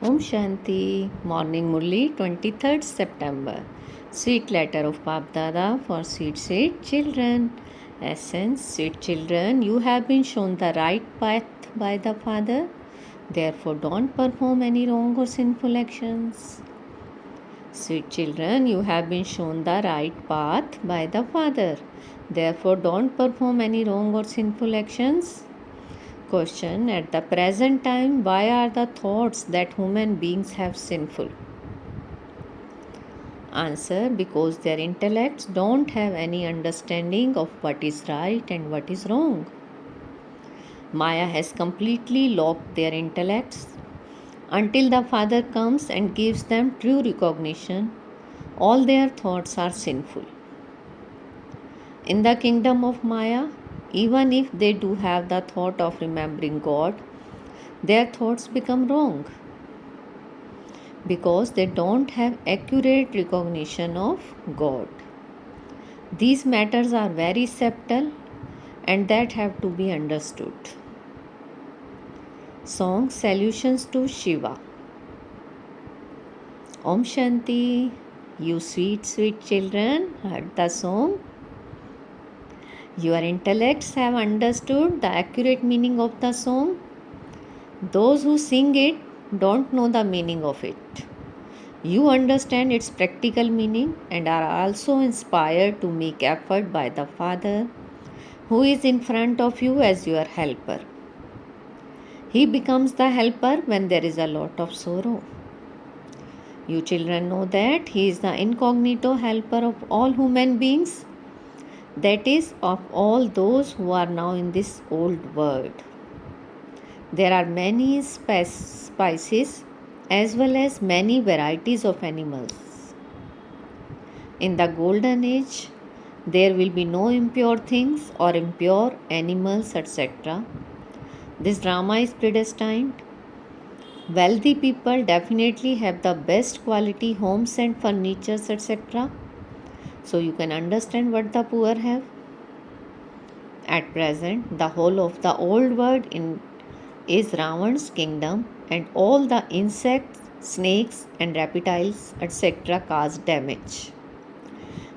Om Shanti, Morning Murli, 23rd September. Sweet letter of Bap Dada for sweet children. Essence, sweet children, you have been shown the right path by the Father. Therefore, don't perform any wrong or sinful actions. Sweet children, you have been shown the right path by the Father. Therefore, don't perform any wrong or sinful actions. Question: at the present time, why are the thoughts that human beings have sinful? Answer: because their intellects don't have any understanding of what is right and what is wrong. Maya has completely locked their intellects. Until the Father comes and gives them true recognition, all their thoughts are sinful. In the kingdom of Maya, even if they do have the thought of remembering God, their thoughts become wrong because they don't have accurate recognition of God. These matters are very subtle and that have to be understood. Song Solutions to Shiva. Om Shanti, you sweet children, heard the song. Your intellects have understood the accurate meaning of the song. Those who sing it don't know the meaning of it. You understand its practical meaning and are also inspired to make effort by the Father who is in front of you as your helper. He becomes the helper when there is a lot of sorrow. You children know that He is the incognito helper of all human beings, that is, of all those who are now in this old world. There are many species as well as many varieties of animals. In the golden age, there will be no impure things or impure animals, etc. This drama is predestined. Wealthy people definitely have the best quality homes and furnitures, etc. So you can understand what the poor have. At present, the whole of the old world is Ravan's kingdom, and all the insects, snakes and reptiles, etc. cause damage.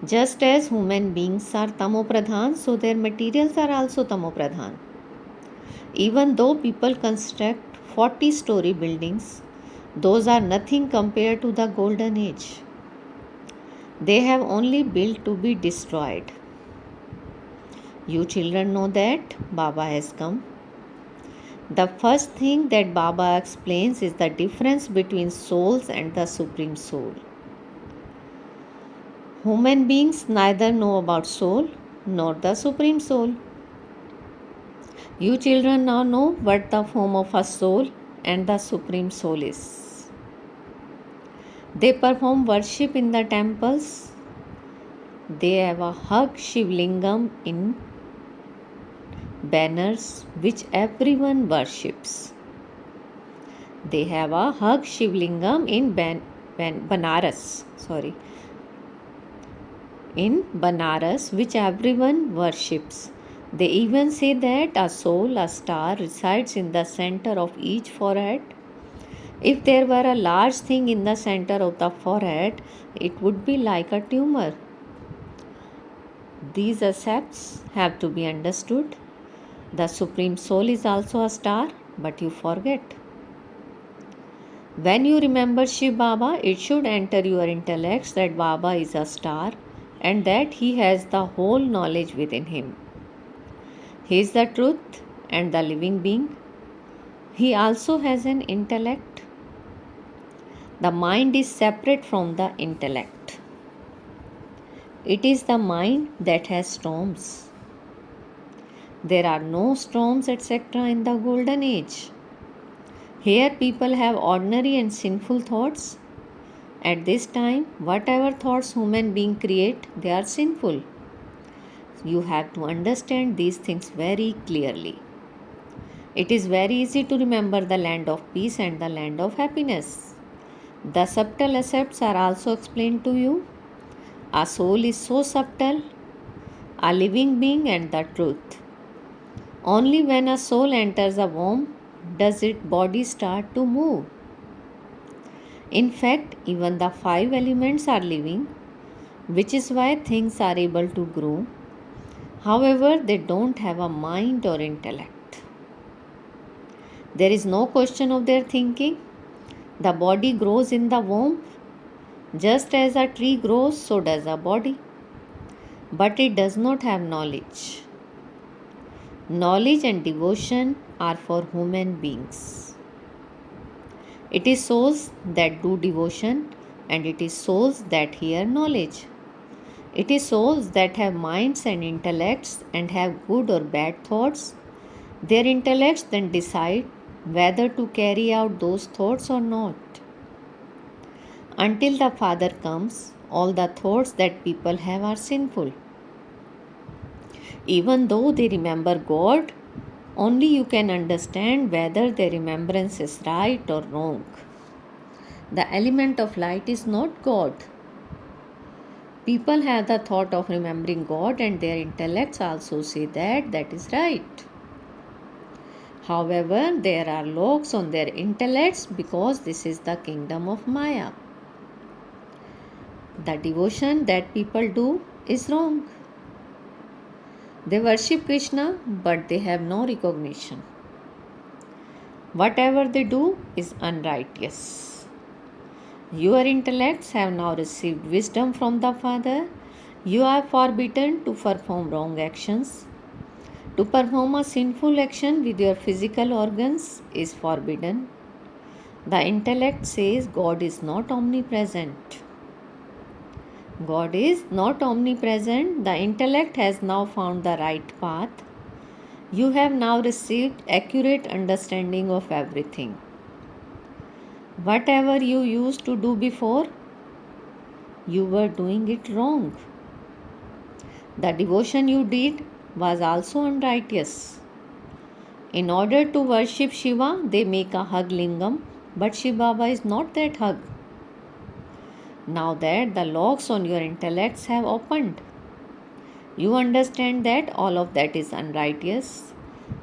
Just as human beings are tamopradhan, so their materials are also tamopradhan. Even though people construct 40-story buildings, those are nothing compared to the golden age. They have only built to be destroyed. You children know that Baba has come. The first thing that Baba explains is the difference between souls and the Supreme Soul. Human beings neither know about soul nor the Supreme Soul. You children now know what the form of a soul and the Supreme Soul is. They perform worship in the temples. They have a hug Shivlingam in banners which everyone worships. They have a hug Shivlingam in Banaras. In Banaras, which everyone worships. They even say that a soul, a star, resides in the center of each forehead. If there were a large thing in the center of the forehead, it would be like a tumor. These aspects have to be understood. The Supreme Soul is also a star, but you forget. When you remember Shiv Baba, it should enter your intellects that Baba is a star and that he has the whole knowledge within him. He is the truth and the living being. He also has an intellect. The mind is separate from the intellect. It is the mind that has storms. There are no storms, etc. in the golden age. Here people have ordinary and sinful thoughts. At this time, whatever thoughts human beings create, they are sinful. You have to understand these things very clearly. It is very easy to remember the land of peace and the land of happiness. The subtle aspects are also explained to you. A soul is so subtle, a living being and the truth. Only when a soul enters a womb does its body start to move. In fact, even the five elements are living, which is why things are able to grow. However, they don't have a mind or intellect. There is no question of their thinking. The body grows in the womb. Just as a tree grows, so does a body. But it does not have knowledge. Knowledge and devotion are for human beings. It is souls that do devotion, and it is souls that hear knowledge. It is souls that have minds and intellects and have good or bad thoughts. Their intellects then decide whether to carry out those thoughts or not. Until the Father comes, all the thoughts that people have are sinful. Even though they remember God, only you can understand whether their remembrance is right or wrong. The element of light is not God. People have the thought of remembering God, and their intellects also say that that is right. However, there are locks on their intellects because this is the kingdom of Maya. The devotion that people do is wrong. They worship Krishna, but they have no recognition. Whatever they do is unrighteous. Your intellects have now received wisdom from the Father. You are forbidden to perform wrong actions. To perform a sinful action with your physical organs is forbidden. The intellect says God is not omnipresent. God is not omnipresent. The intellect has now found the right path. You have now received accurate understanding of everything. Whatever you used to do before, you were doing it wrong. The devotion you did was also unrighteous. In order to worship Shiva, they make a hug lingam, but Shiva Baba is not that hug. Now that the locks on your intellects have opened, you understand that all of that is unrighteous.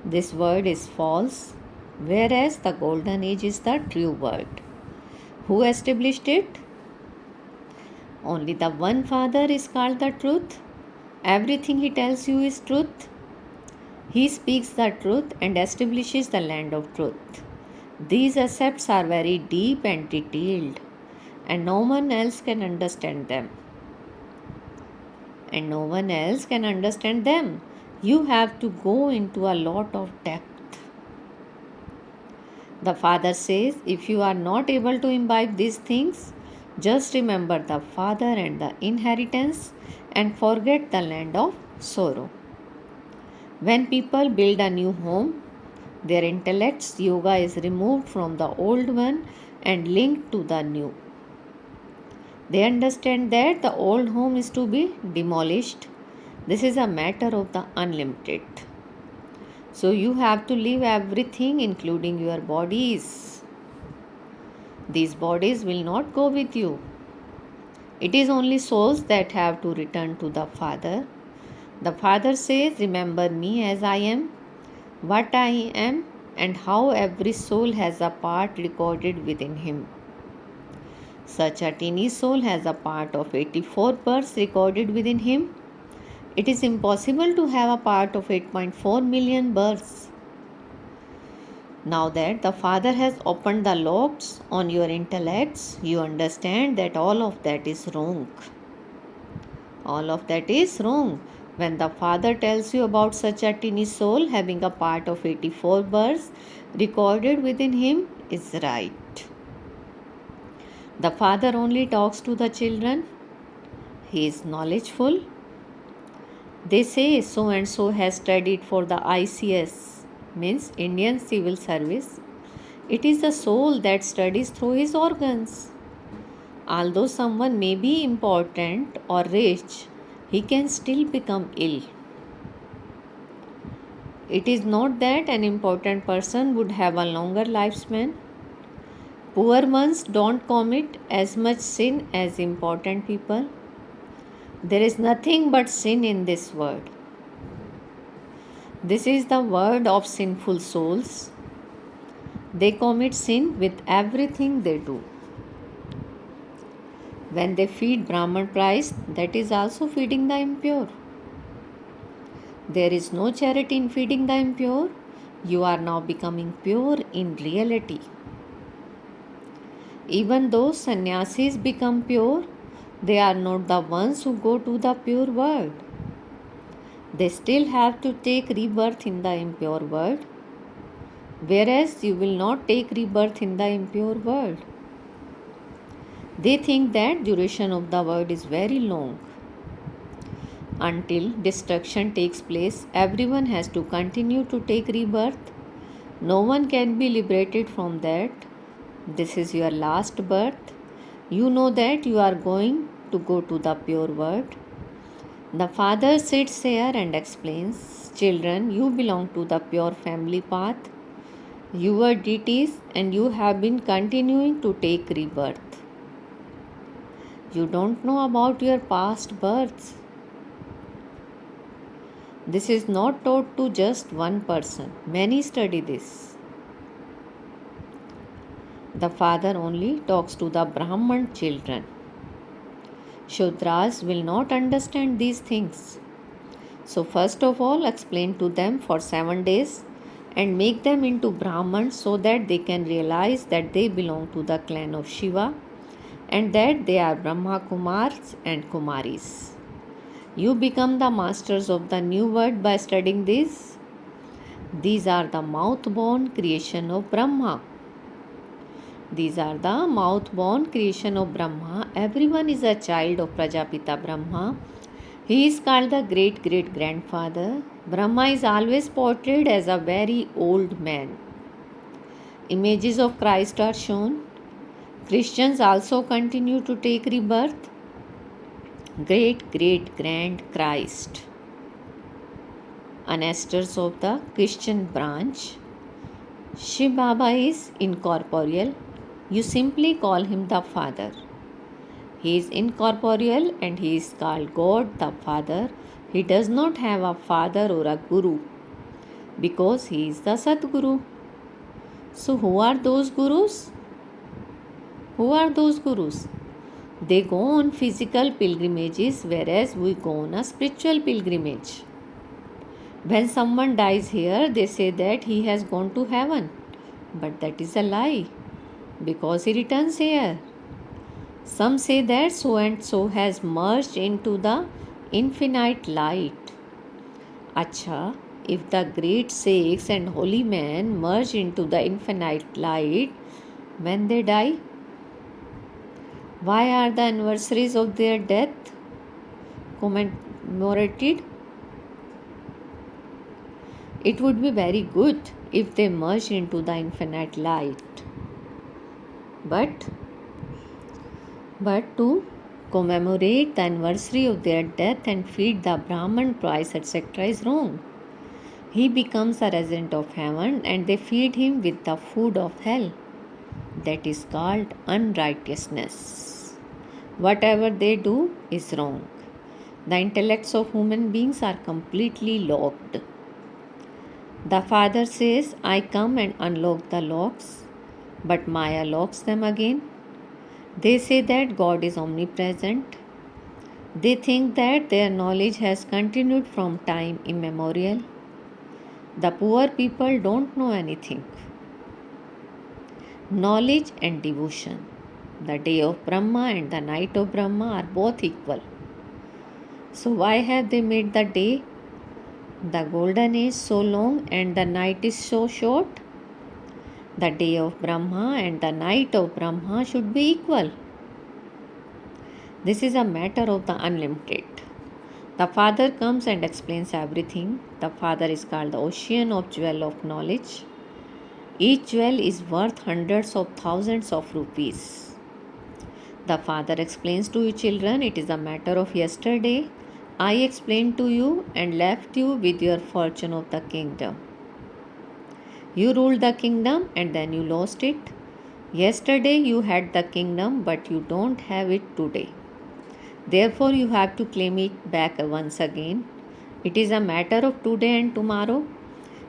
This word is false, whereas the golden age is the true word. Who established it? Only the one Father is called the truth. Everything he tells you is truth. He speaks the truth and establishes the land of truth. These aspects are very deep and detailed, and no one else can understand them. You have to go into a lot of depth. The Father says, if you are not able to imbibe these things, just remember the Father and the inheritance and forget the land of sorrow. When people build a new home, their intellect's yoga is removed from the old one and linked to the new. They understand that the old home is to be demolished. This is a matter of the unlimited. So you have to leave everything, including your bodies. These bodies will not go with you. It is only souls that have to return to the Father. The Father says, remember me as I am, what I am, and how every soul has a part recorded within him. Such a teeny soul has a part of 84 births recorded within him. It is impossible to have a part of 8.4 million births. Now that the Father has opened the locks on your intellects, you understand that all of that is wrong. All of that is wrong. When the Father tells you about such a teeny soul having a part of 84 births recorded within him, is right. The Father only talks to the children. He is knowledgeful. They say so and so has studied for the ICS, means Indian Civil Service. It is the soul that studies through his organs. Although someone may be important or rich, he can still become ill. It is not that an important person would have a longer lifespan. Poor ones don't commit as much sin as important people. There is nothing but sin in this world. This is the word of sinful souls. They commit sin with everything they do. When they feed Brahman price, that is also feeding the impure. There is no charity in feeding the impure. You are now becoming pure in reality. Even though sannyasis become pure, they are not the ones who go to the pure world. They still have to take rebirth in the impure world, whereas you will not take rebirth in the impure world. They think that duration of the world is very long. Until destruction takes place, everyone has to continue to take rebirth. No one can be liberated from that. This is your last birth. You know that you are going to go to the pure world. The father sits here and explains, children, you belong to the pure family path. You were deities and you have been continuing to take rebirth. You don't know about your past births. This is not taught to just one person. Many study this. The father only talks to the Brahman children. Shudras will not understand these things. So first of all, explain to them for 7 days and make them into Brahmans so that they can realize that they belong to the clan of Shiva and that they are Brahma Kumars and Kumaris. You become the masters of the new world by studying this. These are the mouth-born creation of Brahma. These are the mouth-born creation of Brahma. Everyone is a child of Prajapita Brahma. He is called the great-great-grandfather. Brahma is always portrayed as a very old man. Images of Christ are shown. Christians also continue to take rebirth. Great-great-grand Christ. Ancestors of the Christian branch. Shiv Baba is incorporeal. You simply call him the Father. He is incorporeal and he is called God the Father. He does not have a father or a guru because he is the Sadguru. So who are those gurus? Who are those gurus? They go on physical pilgrimages whereas we go on a spiritual pilgrimage. When someone dies here, they say that he has gone to heaven. But that is a lie because he returns here. Some say that so and so has merged into the infinite light. Acha, if the great saints and holy men merge into the infinite light when they die, why are the anniversaries of their death commemorated? It would be very good if they merged into the infinite light. But to commemorate the anniversary of their death and feed the Brahman price, etc. is wrong. He becomes a resident of heaven and they feed him with the food of hell. That is called unrighteousness. Whatever they do is wrong. The intellects of human beings are completely locked. The father says, I come and unlock the locks, but Maya locks them again. They say that God is omnipresent. They think that their knowledge has continued from time immemorial. The poor people don't know anything. Knowledge and devotion. The day of Brahma and the night of Brahma are both equal. So why have they made the day, the golden age, so long and the night is so short? The day of Brahma and the night of Brahma should be equal. This is a matter of the unlimited. The Father comes and explains everything. The Father is called the ocean of jewel of knowledge. Each jewel is worth hundreds of thousands of rupees. The Father explains to you children, it is a matter of yesterday. I explained to you and left you with your fortune of the kingdom. You ruled the kingdom and then you lost it. Yesterday you had the kingdom but you don't have it today. Therefore you have to claim it back once again. It is a matter of today and tomorrow.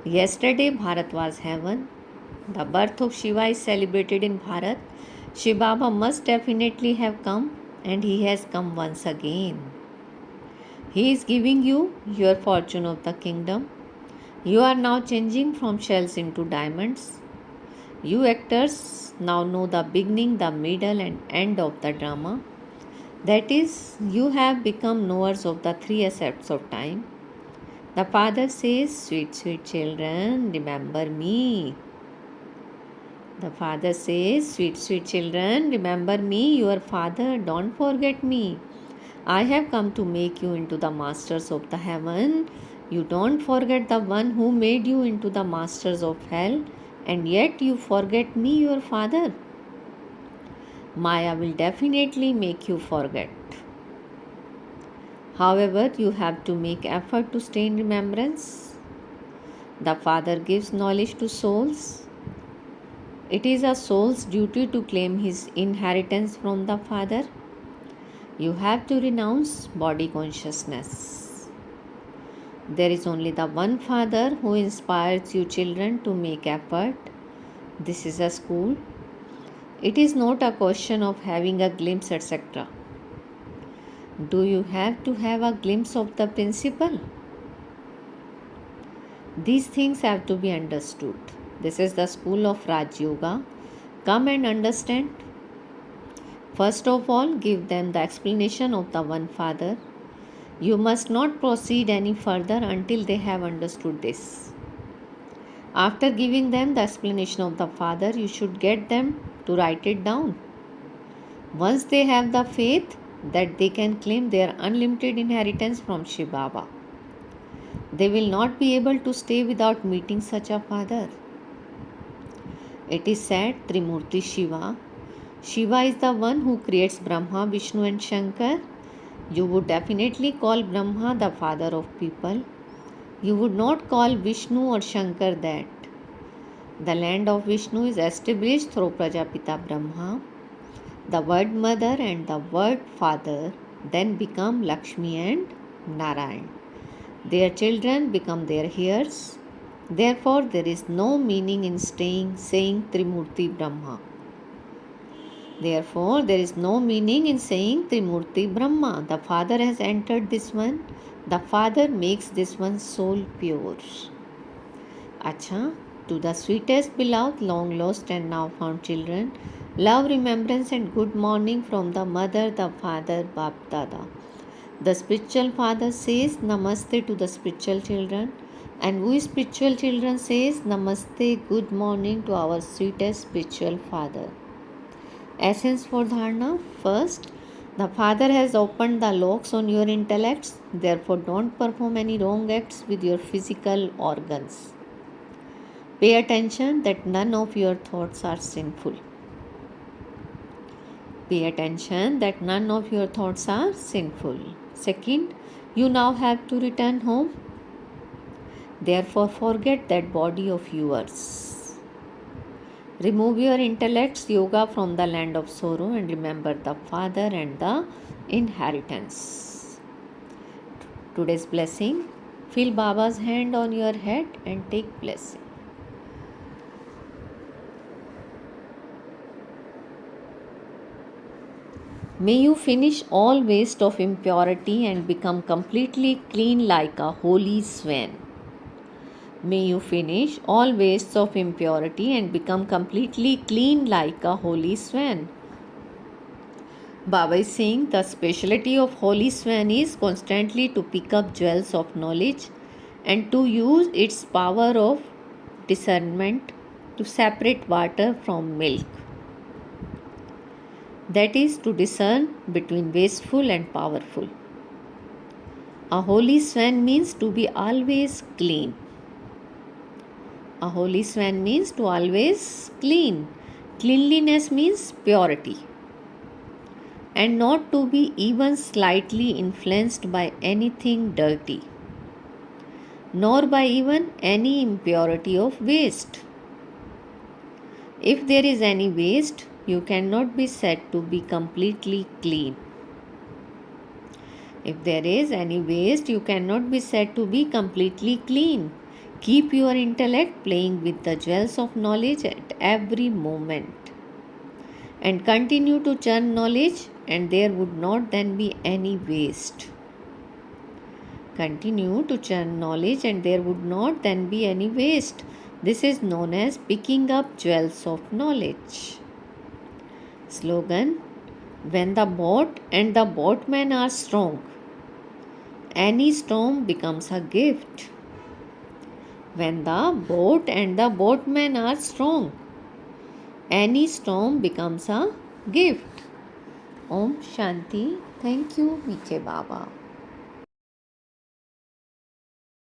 Yesterday Bharat was heaven. The birth of Shiva is celebrated in Bharat. Shiva Baba must definitely have come and He has come once again. He is giving you your fortune of the kingdom. You are now changing from shells into diamonds. You actors now know the beginning, the middle, and end of the drama. That is, you have become knowers of the three aspects of time. The Father says, "Sweet, sweet children, remember me." The Father says, "Sweet, sweet children, remember me, your Father, don't forget me. I have come to make you into the masters of the heaven. You don't forget the one who made you into the masters of hell, and yet you forget me, your Father. Maya will definitely make you forget. However, you have to make effort to stay in remembrance. The Father gives knowledge to souls. It is a soul's duty to claim his inheritance from the Father. You have to renounce body consciousness. There is only the one Father who inspires you children to make effort. This is a school. It is not a question of having a glimpse, etc. Do you have to have a glimpse of the principle? These things have to be understood. This is the school of Raj Yoga. Come and understand. First of all, give them the explanation of the one Father. You must not proceed any further until they have understood this. After giving them the explanation of the Father, you should get them to write it down. Once they have the faith that they can claim their unlimited inheritance from Shiv Baba, they will not be able to stay without meeting such a Father. It is said Trimurti Shiva. Shiva is the one who creates Brahma, Vishnu and Shankar. You would definitely call Brahma the father of people. You would not call Vishnu or Shankar that. The land of Vishnu is established through Prajapita Brahma. The word mother and the word father then become Lakshmi and Narayan. Their children become their heirs. Therefore, there is no meaning in saying Trimurti Brahma. Therefore, there is no meaning in saying Trimurti Brahma. The Father has entered this one. The Father makes this one soul pure. Acha, to the sweetest beloved, long lost and now found children, love, remembrance and good morning from the Mother, the Father, Bap Dada. The spiritual Father says Namaste to the spiritual children, and we spiritual children says Namaste, good morning to our sweetest spiritual Father. Essence for Dharana. First, the Father has opened the locks on your intellects, therefore don't perform any wrong acts with your physical organs. Pay attention that none of your thoughts are sinful. Pay attention that none of your thoughts are sinful. Second, you now have to return home. Therefore, forget that body of yours. Remove your intellect's yoga from the land of sorrow and remember the Father and the inheritance. Today's blessing. Feel Baba's hand on your head and take blessing. May you finish all waste of impurity and become completely clean like a holy swan. May you finish all wastes of impurity and become completely clean like a holy swan. Baba is saying the specialty of holy swan is constantly to pick up jewels of knowledge and to use its power of discernment to separate water from milk. That is to discern between wasteful and powerful. A holy swan means to be always clean. A holy swan means to always clean. Cleanliness means purity. And not to be even slightly influenced by anything dirty, nor by even any impurity of waste. If there is any waste, you cannot be said to be completely clean. If there is any waste, you cannot be said to be completely clean. Keep your intellect playing with the jewels of knowledge at every moment. And continue to churn knowledge and there would not then be any waste. Continue to churn knowledge and there would not then be any waste. This is known as picking up jewels of knowledge. Slogan: when the boat and the boatman are strong, any storm becomes a gift. When the boat and the boatman are strong, any storm becomes a gift. Om Shanti. Thank you, Viche Baba.